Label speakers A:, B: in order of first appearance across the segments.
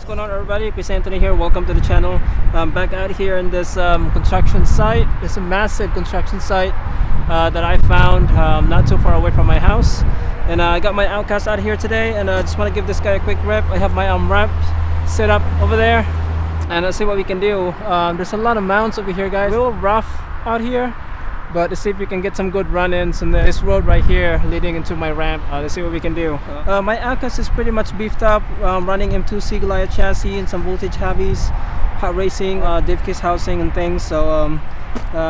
A: what's going on, everybody? It's Anthony here. Welcome to the channel. I'm back out here in this construction site. It's a massive construction site that I found not too far away from my house. And I got my Outcast out here today, and I just want to give this guy a quick rep. I have my ramp set up over there, and let's see what we can do. There's a lot of mounds over here, guys. A little rough out here, but let's see if we can get some good run-ins on this road right here leading into my ramp. Let's see what we can do. My Outcast is pretty much beefed up, running M2C Goliath chassis and some voltage heavies, hot racing, div case housing and things. So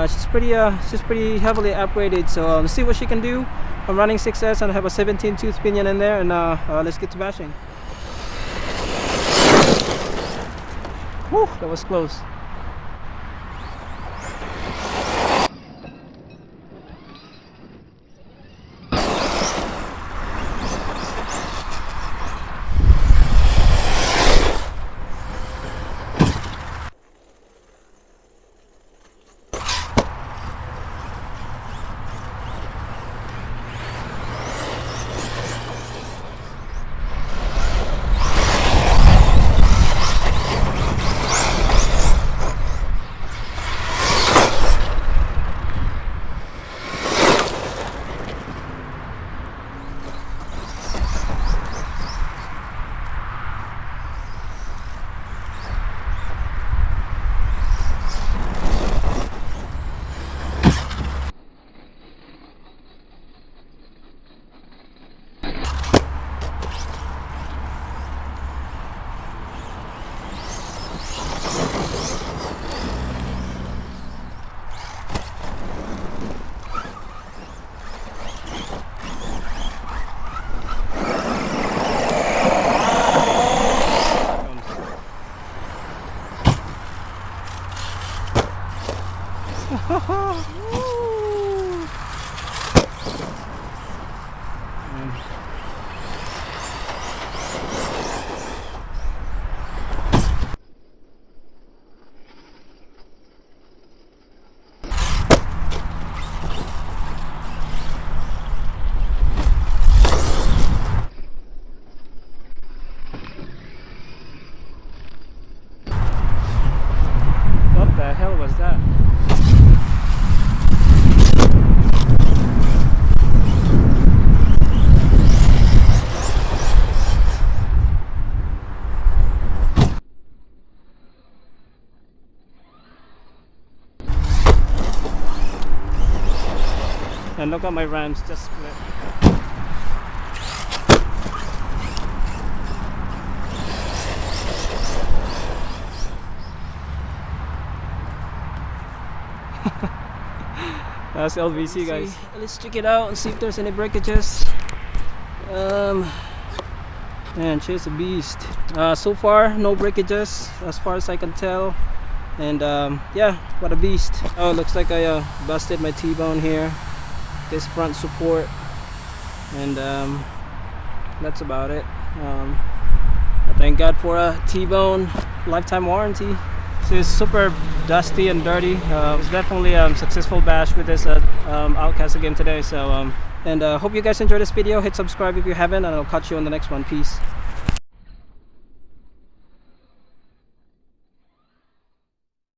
A: she's pretty heavily upgraded. So let's see what she can do. I'm running 6S and I have a 17 tooth pinion in there, and let's get to bashing. Whew, that was close. What the hell was that? And look at my rams just split. That's LVC, guys. Let's check it out and see if there's any breakages. Man, she's a beast. So far, no breakages as far as I can tell. And yeah, what a beast. Oh, looks like I busted my T-bone here. This front support, and that's about it. Thank God for a T-bone lifetime warranty. This is super dusty and dirty. It's definitely a successful bash with this Outcast again today. So and hope you guys enjoyed this video. Hit subscribe if you haven't, and I'll catch you on the next one. Peace.